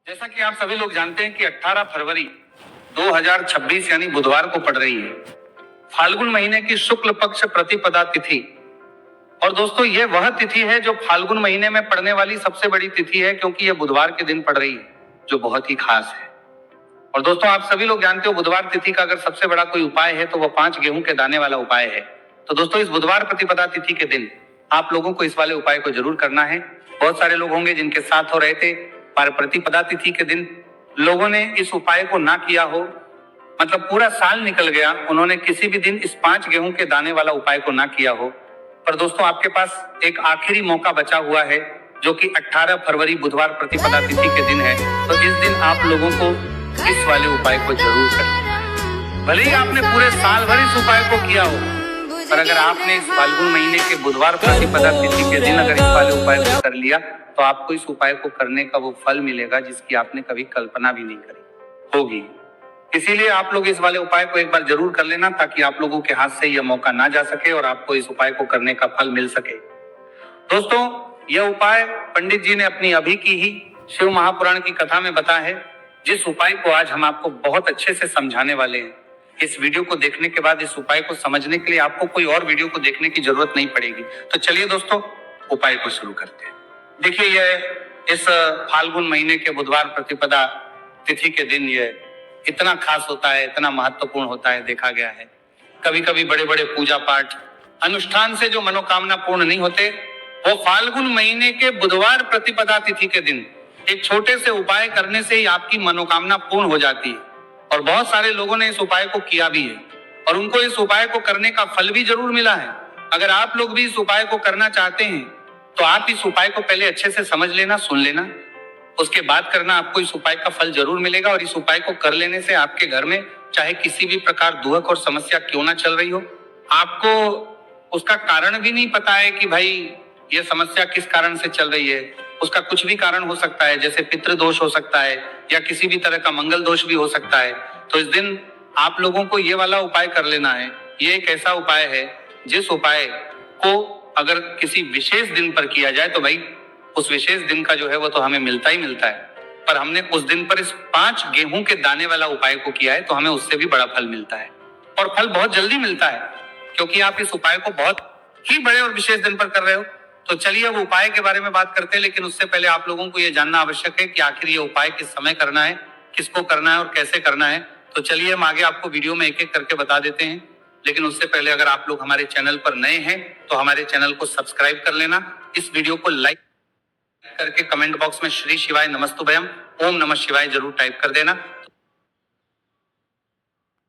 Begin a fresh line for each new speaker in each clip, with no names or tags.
जैसा कि आप सभी लोग जानते हैं कि 18 फरवरी 2026 यानी बुधवार को पड़ रही है फाल्गुन महीने की शुक्ल पक्ष प्रतिपदा तिथि। और दोस्तों ये वह तिथि है जो फाल्गुन महीने में पड़ने वाली सबसे बड़ी तिथि है, क्योंकि ये बुधवार के दिन पड़ रही है, जो बहुत ही खास है। और दोस्तों आप सभी लोग जानते हो बुधवार तिथि का अगर सबसे बड़ा कोई उपाय है तो वह 5 गेहूं के दाने वाला उपाय है। तो दोस्तों इस बुधवार प्रतिपदा तिथि के दिन आप लोगों को इस वाले उपाय को जरूर करना है। बहुत सारे लोग होंगे जिनके साथ हो रहे थे, पर प्रतिपदा तिथि के दिन लोगों ने इस उपाय को ना किया हो, मतलब पूरा साल निकल गया, उन्होंने किसी भी दिन इस 5 गेहूं के दाने वाला उपाय को ना किया हो। पर दोस्तों आपके पास एक आखिरी मौका बचा हुआ है, जो कि 18 फरवरी बुधवार प्रतिपदा तिथि के दिन है। तो इस दिन आप लोगों को इस वाले उपाय को जरूर करना है। भले ही आपने पूरे साल भर इस उपाय को किया हो, पर अगर आपने इस फाल्गुन महीने के बुधवार प्रतिपदा तिथि के दिन अगर इस वाले उपाय को कर लिया तो आपको इस उपाय को करने का वो फल मिलेगा जिसकी आपने कभी कल्पना भी नहीं करी होगी। इसीलिए आप लोग इस वाले उपाय को एक बार जरूर कर लेना, ताकि आप लोगों के हाथ से यह मौका ना जा सके और आपको इस उपाय को करने का फल मिल सके। दोस्तों यह उपाय पंडित जी ने अपनी अभी की ही शिव महापुराण की कथा में बताया है, जिस उपाय को आज हम आपको बहुत अच्छे से समझाने वाले हैं। इस वीडियो को देखने के बाद इस उपाय को समझने के लिए आपको कोई और वीडियो को देखने की जरूरत नहीं पड़ेगी। तो चलिए दोस्तों उपाय को शुरू करते हैं। देखिए यह इस फाल्गुन महीने के बुधवार प्रतिपदा तिथि के दिन यह इतना खास होता है, इतना महत्वपूर्ण होता है, देखा गया है। कभी कभी बड़े बड़े पूजा पाठ अनुष्ठान से जो मनोकामना पूर्ण नहीं होते, वो फाल्गुन महीने के बुधवार प्रतिपदा तिथि के दिन एक छोटे से उपाय करने से ही आपकी मनोकामना पूर्ण हो जाती है। और बहुत सारे लोगों ने इस उपाय को किया भी है और उनको इस उपाय को करने का फल भी जरूर मिला है। अगर आप लोग भी इस उपाय को करना चाहते हैं तो आप इस उपाय को पहले अच्छे से समझ लेना, सुन लेना, उसके बाद करना, आपको इस उपाय का फल जरूर मिलेगा। और इस उपाय को कर लेने से आपके घर में चाहे किसी भी प्रकार दुख और समस्या क्यों ना चल रही हो, आपको उसका कारण भी नहीं पता है कि भाई ये समस्या किस कारण से चल रही है, उसका कुछ भी कारण हो सकता है, जैसे पितृदोष हो सकता है या किसी भी तरह का मंगल दोष भी हो सकता है। तो इस दिन आप लोगों को ये वाला उपाय कर लेना है। ये एक ऐसा उपाय है जिस उपाय को अगर किसी विशेष दिन पर किया जाए तो भाई उस विशेष दिन का जो है वो तो हमें मिलता ही मिलता है, पर हमने उस दिन पर इस 5 गेहूं के दाने वाला उपाय को किया है तो हमें उससे भी बड़ा फल मिलता है, और फल बहुत जल्दी मिलता है, क्योंकि आप इस उपाय को बहुत ही बड़े और विशेष दिन पर कर रहे हो। तो चलिए अब उपाय के बारे में बात करते हैं, लेकिन उससे पहले आप लोगों को यह जानना आवश्यक है कि आखिर ये उपाय किस समय करना है, किसको करना है और कैसे करना है। तो चलिए हम आगे आपको वीडियो में एक एक करके बता देते हैं, लेकिन उससे पहले अगर आप लोग हमारे चैनल पर नए हैं तो हमारे चैनल को सब्सक्राइब कर लेना, इस वीडियो को लाइक करके कमेंट बॉक्स में श्री शिवाय नमस्तुभयम ओम नमः शिवाय जरूर टाइप कर देना।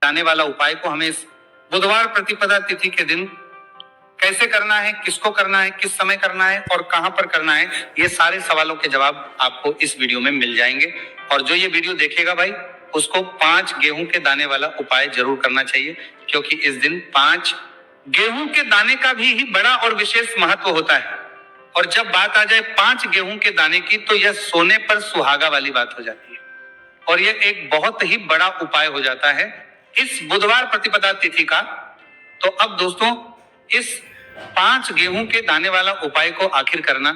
आने वाला उपाय को हमें इस बुधवार प्रतिपदा तिथि के दिन कैसे करना है, किसको करना है, किस समय करना है और कहां पर करना है, ये सारे सवालों के जवाब आपको इस वीडियो में मिल जाएंगे। और जो ये वीडियो देखेगा भाई उसको 5 गेहूं के दाने वाला उपाय जरूर करना चाहिए, क्योंकि इस दिन 5 गेहूं के दाने का भी बड़ा और विशेष महत्व होता है। और जब बात आ जाए 5 गेहूं के दाने की तो यह सोने पर सुहागा वाली बात हो जाती है, और यह एक बहुत ही बड़ा उपाय हो जाता है इस बुधवार प्रतिपदा तिथि का। तो अब दोस्तों इस 5 गेहूं के दाने वाला उपाय को आखिर करना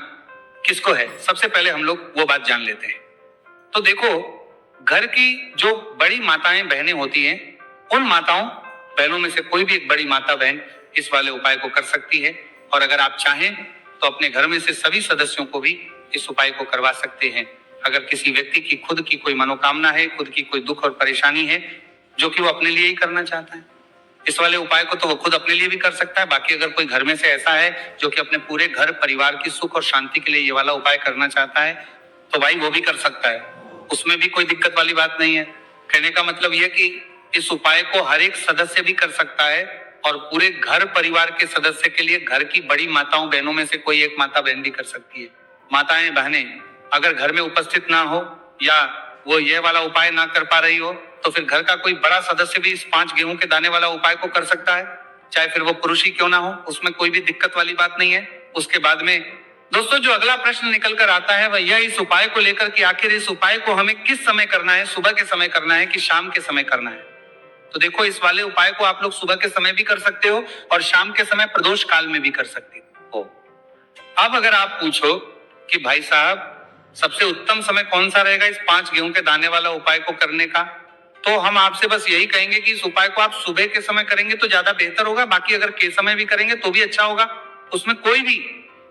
किसको है, सबसे पहले हम लोग वो बात जान लेते हैं। तो देखो, घर की जो बड़ी माताएं बहनें होती हैं, उन माताओं बहनों में से कोई भी एक बड़ी माता बहन इस वाले उपाय को कर सकती है। और अगर आप चाहें तो अपने घर में से सभी सदस्यों को भी इस उपाय को करवा सकते हैं। अगर किसी व्यक्ति की खुद की कोई मनोकामना है, खुद की कोई दुख और परेशानी है जो कि वो अपने लिए ही करना चाहता है, इस वाले उपाय को तो वो खुद अपने लिए भी कर सकता है। बाकी अगर कोई घर में से ऐसा है जो कि अपने पूरे घर परिवार की सुख और शांति के लिए ये वाला उपाय करना चाहता है तो भाई वो भी कर सकता है, उसमें भी कोई दिक्कत वाली बात नहीं है। कहने का मतलब यह कि इस उपाय को हर एक सदस्य भी कर सकता है, और पूरे घर परिवार के सदस्य के लिए घर की बड़ी माताओं बहनों में से कोई एक माता बहन भी कर सकती है। माताएं बहनें अगर घर में उपस्थित ना हो या वो ये वाला उपाय ना कर पा रही हो तो फिर घर का कोई बड़ा सदस्य भी इस 5 गेहूं के दाने वाला उपाय को कर सकता है, चाहे फिर वो पुरुष ही क्यों ना हो, उसमें कोई भी दिक्कत वाली बात नहीं है। उसके बाद में दोस्तों जो अगला प्रश्न निकल कर आता है वह यह इस उपाय को लेकर कि आखिर इस उपाय को हमें किस समय करना है, सुबह के समय करना है कि शाम के समय करना है। तो देखो, इस वाले उपाय को आप लोग सुबह के समय भी कर सकते हो और शाम के समय प्रदोष काल में भी कर सकते हो। अब अगर आप पूछो कि भाई साहब सबसे उत्तम समय कौन सा रहेगा इस 5 गेहूं के दाने वाला उपाय को करने का? तो हम आपसे बस यही कहेंगे कि इस उपाय को आप सुबह के समय करेंगे तो ज्यादा बेहतर होगा, बाकी अगर के समय भी करेंगे तो भी अच्छा होगा, उसमें कोई भी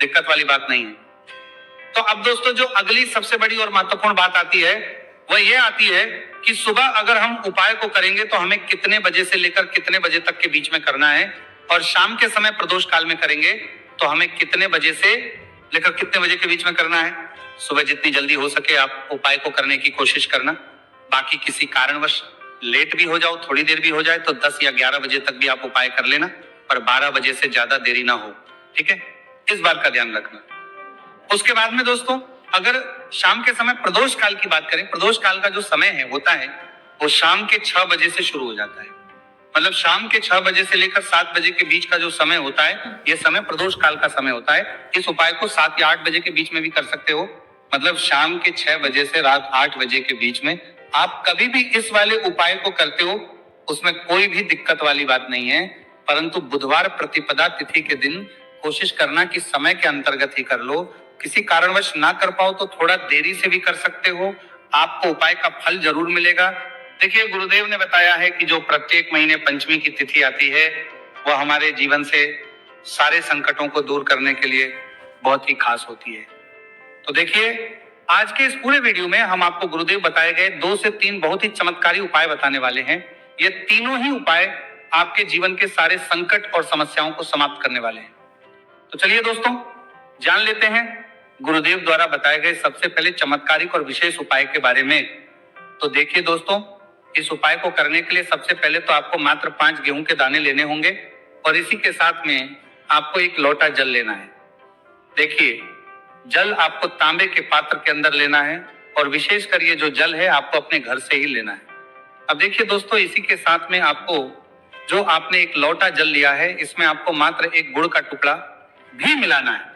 दिक्कत वाली बात नहीं है। तो अब दोस्तों जो अगली सबसे बड़ी और महत्वपूर्ण बात आती है वह यह आती है कि सुबह अगर हम उपाय को करेंगे तो हमें कितने बजे से लेकर कितने बजे तक के बीच में करना है, और शाम के समय प्रदोष काल में करेंगे तो हमें कितने बजे से लेकर कितने बजे के बीच में करना है। सुबह जितनी जल्दी हो सके आप उपाय को करने की कोशिश करना, बाकी किसी कारणवश लेट भी हो जाओ, थोड़ी देर भी हो जाए तो 10 या 11 बजे तक भी आप उपाय कर लेना, पर 12 बजे से ज्यादा देरी ना हो, ठीक है, इस बात का ध्यान रखना। उसके बाद में दोस्तों अगर शाम के समय प्रदोष काल की बात करें, प्रदोष काल का जो समय है होता है वो शाम के 6 बजे से शुरू हो जाता है। मतलब शाम के 6 बजे से लेकर 7 बजे के बीच का जो समय होता है ये समय प्रदोष काल का समय होता है। इस उपाय को 7 या 8 बजे के बीच में भी कर सकते हो। मतलब शाम के 6 बजे से रात 8 बजे के बीच में आप कभी भी इस वाले उपाय को करते हो, उसमें कोई भी दिक्कत वाली बात नहीं है। परंतु बुधवार प्रतिपदा तिथि के दिन कोशिश करना कि समय के अंतर्गत ही कर लो। किसी कारणवश ना कर पाओ तो थोड़ा देरी से भी कर सकते हो, आपको उपाय का फल जरूर मिलेगा। देखिए गुरुदेव ने बताया है कि जो प्रत्येक महीने पंचमी की तिथि आती है वह हमारे जीवन से सारे संकटों को दूर करने के लिए बहुत ही खास होती है। तो देखिए आज के इस पूरे वीडियो में हम आपको गुरुदेव बताए गए 2 से 3 बहुत ही चमत्कारी उपाय बताने वाले हैं। ये तीनों ही उपाय आपके जीवन के सारे संकट और समस्याओं को समाप्त करने वाले हैं। तो चलिए दोस्तों जान लेते हैं गुरुदेव द्वारा बताए गए सबसे पहले चमत्कारिक और विशेष उपाय के बारे में। तो देखिए दोस्तों इस उपाय को करने के लिए सबसे पहले तो आपको मात्र 5 गेहूं के दाने लेने होंगे और इसी के साथ में आपको एक लोटा जल लेना है। देखिए जल आपको तांबे के पात्र के अंदर लेना है और विशेषकर ये जो जल है आपको अपने घर से ही लेना है। अब देखिए दोस्तों इसी के साथ में आपको जो आपने एक लोटा जल लिया है इसमें आपको मात्र एक गुड़ का टुकड़ा भी मिलाना है।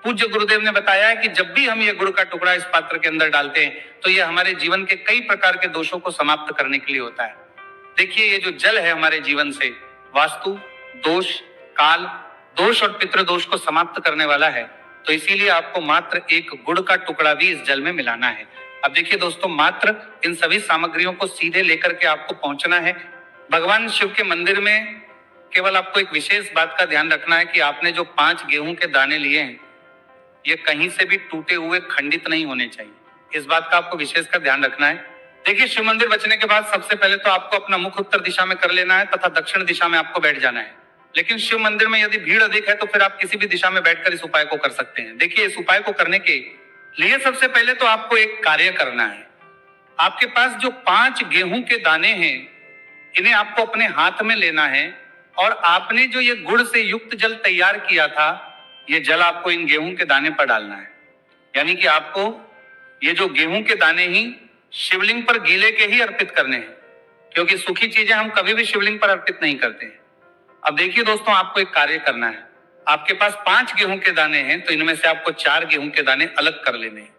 पूज्य गुरुदेव ने बताया है कि जब भी हम ये गुड़ का टुकड़ा इस पात्र के अंदर डालते हैं तो ये हमारे जीवन के कई प्रकार के दोषों को समाप्त करने के लिए होता है। देखिए ये जो जल है हमारे जीवन से वास्तु दोष, काल दोष और पितृदोष को समाप्त करने वाला है, तो इसीलिए आपको मात्र एक गुड़ का टुकड़ा भी इस जल में मिलाना है। अब देखिए दोस्तों मात्र इन सभी सामग्रियों को सीधे लेकर के आपको पहुंचना है भगवान शिव के मंदिर में। केवल आपको एक विशेष बात का ध्यान रखना है कि आपने जो 5 गेहूं के दाने लिए हैं ये कहीं से भी टूटे हुए खंडित नहीं होने चाहिए, इस बात का आपको विशेष का ध्यान रखना है। देखिए शिव मंदिर बचने के बाद सबसे पहले तो आपको अपना मुख उत्तर दिशा में कर लेना है तथा दक्षिण दिशा में आपको बैठ जाना है। लेकिन शिव मंदिर में यदि भीड़ अधिक है तो फिर आप किसी भी दिशा में बैठकर इस उपाय को कर सकते हैं। देखिए इस उपाय को करने के लिए सबसे पहले तो आपको एक कार्य करना है। आपके पास जो 5 गेहूं के दाने हैं इन्हें आपको अपने हाथ में लेना है और आपने जो ये गुड़ से युक्त जल तैयार किया था ये जल आपको इन गेहूं के दाने पर डालना है। यानी कि आपको ये जो गेहूं के दाने ही शिवलिंग पर गीले के ही अर्पित करने हैं, क्योंकि सूखी चीजें हम कभी भी शिवलिंग पर अर्पित नहीं करते हैं। अब देखिए दोस्तों आपको एक कार्य करना है। आपके पास 5 गेहूं के दाने हैं तो इनमें से आपको 4 गेहूं के दाने अलग कर लेने हैं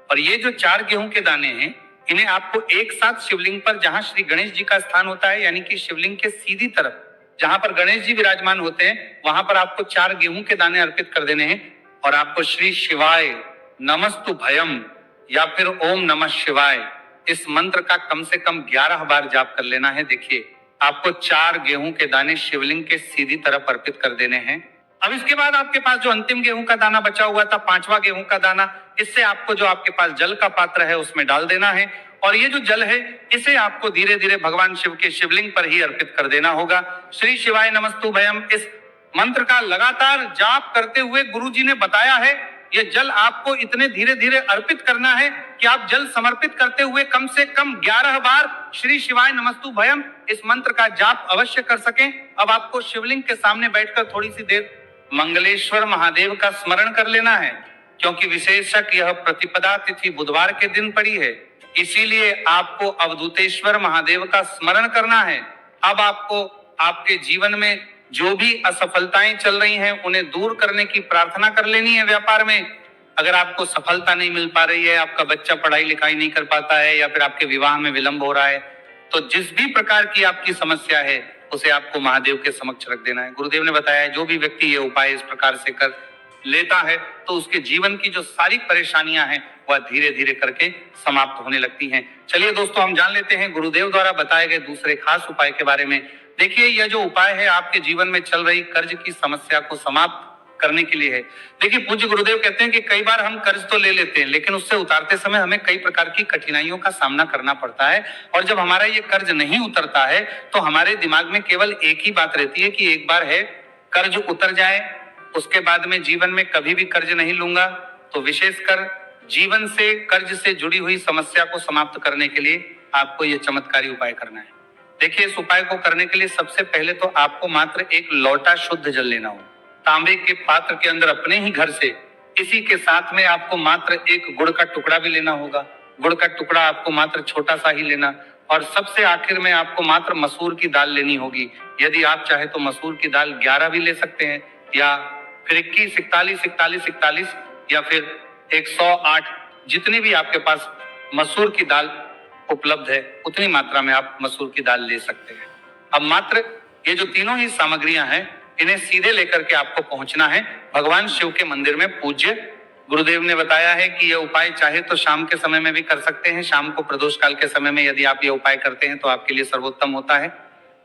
और ये जो 4 गेहूं के दाने हैं इन्हें आपको एक साथ शिवलिंग पर जहां श्री गणेश जी का स्थान होता है यानी कि शिवलिंग के सीधी तरफ जहां पर गणेश जी विराजमान होते हैं वहां पर आपको 4 गेहूं के दाने अर्पित कर देने हैं और आपको श्री शिवाय नमस्तु भयम या फिर ओम नमः शिवाय इस मंत्र का कम से कम 11 बार जाप कर लेना है। देखिए आपको 4 गेहूं के दाने शिवलिंग के सीधी तरफ अर्पित कर देने हैं। अब इसके बाद आपके पास जो अंतिम गेहूं का दाना बचा हुआ था 5वां गेहूं का दाना, इससे आपको जो आपके पास जल का पात्र है उसमें डाल देना है और ये जो जल है इसे आपको धीरे धीरे भगवान शिव के शिवलिंग पर ही अर्पित कर देना होगा। श्री शिवाय नमस्तु भयम इस मंत्र का लगातार जाप करते हुए गुरुजी ने बताया है ये जल आपको इतने धीरे धीरे अर्पित करना है कि आप जल समर्पित करते हुए कम से कम 11 बार श्री शिवाय नमस्तु भयम इस मंत्र का जाप अवश्य कर सकें। अब आपको शिवलिंग के सामने बैठकर थोड़ी सी देर मंगलेश्वर महादेव का स्मरण कर लेना है, क्योंकि विशेषक यह प्रतिपदा तिथि बुधवार के दिन पड़ी है, इसीलिए आपको अवधूतेश्वर महादेव का स्मरण करना है। अब आपको आपके जीवन में जो भी असफलताएं चल रही हैं उन्हें दूर करने की प्रार्थना कर लेनी है। व्यापार में अगर आपको सफलता नहीं मिल पा रही है, आपका बच्चा पढ़ाई लिखाई नहीं कर पाता है या फिर आपके विवाह में विलंब हो रहा है, तो जिस भी प्रकार की आपकी समस्या है उसे आपको महादेव के समक्ष रख देना है। गुरुदेव ने बताया है जो भी व्यक्ति ये उपाय इस प्रकार से कर लेता है तो उसके जीवन की जो सारी परेशानियां हैं वह धीरे धीरे करके समाप्त होने लगती हैं। चलिए दोस्तों, हम जान लेते हैं गुरुदेव द्वारा बताए गए दूसरे खास उपाय के बारे में। देखिए, यह जो उपाय है आपके जीवन में चल रही कर्ज की समस्या को समाप्त करने के लिए है। देखिए, पूज्य गुरुदेव कहते हैं कि कई बार हम कर्ज तो ले लेते हैं, लेकिन उससे उतारते समय हमें कई प्रकार की कठिनाइयों का सामना करना पड़ता है। और जब हमारा ये कर्ज नहीं उतरता है तो हमारे दिमाग में केवल एक ही बात रहती है कि एक बार है कर्ज उतर जाए, उसके बाद में जीवन में कभी भी कर्ज नहीं लूंगा। तो विशेषकर जीवन से कर्ज से जुड़ी हुई समस्या को समाप्त करने के लिए आपको यह चमत्कारी उपाय करना है। देखिए, इस उपाय को करने के लिए सबसे पहले तो आपको मात्र एक लोटा शुद्ध जल लेना होगा। तांबे के पात्र के अंदर अपने ही घर से, इसी के साथ में आपको मात्र एक गुड़ का टुकड़ा भी लेना होगा। गुड़ का टुकड़ा आपको मात्र छोटा सा ही लेना, और सबसे आखिर में आपको मात्र मसूर की दाल लेनी होगी। यदि आप चाहे तो मसूर की दाल 11 भी ले सकते हैं, या फिर 21, 41, 41, 41, या फिर 108, जितनी भी आपके पास मसूर की दाल उपलब्ध है उतनी मात्रा में आप मसूर की दाल ले सकते हैं। अब मात्र ये जो तीनों ही सामग्रियां हैं, इन्हें सीधे लेकर के आपको पहुंचना है भगवान शिव के मंदिर में। पूज्य गुरुदेव ने बताया है कि यह उपाय चाहे तो शाम के समय में भी कर सकते हैं। शाम को प्रदोष काल के समय में यदि आप यह उपाय करते हैं तो आपके लिए सर्वोत्तम होता है।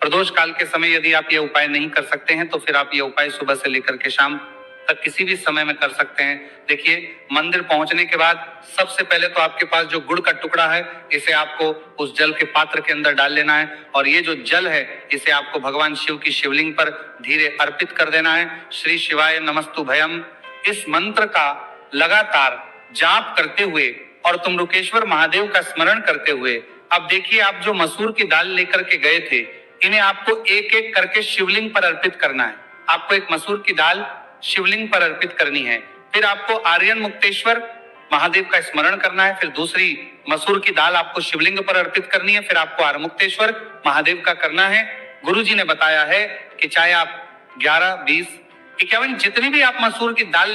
प्रदोष काल के समय यदि आप यह उपाय नहीं कर सकते हैं तो फिर आप यह उपाय सुबह से लेकर के शाम तक किसी भी समय में कर सकते हैं। देखिए, मंदिर पहुंचने के बाद सबसे पहले तो आपके पास जो गुड़ का टुकड़ा है, इसे आपको उस जल के पात्र के अंदर डाल लेना है, और ये जो जल है इसे आपको भगवान शिव की शिवलिंग पर धीरे अर्पित कर देना है। श्री शिवाय नमस्तु भयम, इस मंत्र का लगातार जाप करते हुए और तुम रुकेश्वर महादेव का स्मरण करते हुए, अब देखिए, आप जो मसूर की दाल लेकर के गए थे, इन्हें आपको एक एक करके शिवलिंग पर अर्पित करना है। आपको एक मसूर की दाल शिवलिंग पर अर्पित करनी है, फिर आपको आर्यन मुक्तेश्वर महादेव का स्मरण करना है, फिर दूसरी मसूर की दाल आपको शिवलिंग पर अर्पित करनी है, फिर आपको आर्मुक्तेश्वर महादेव का करना है। गुरुजी ने बताया है कि चाहे आप 11, 20, 51 जितनी भी आप मसूर की दाल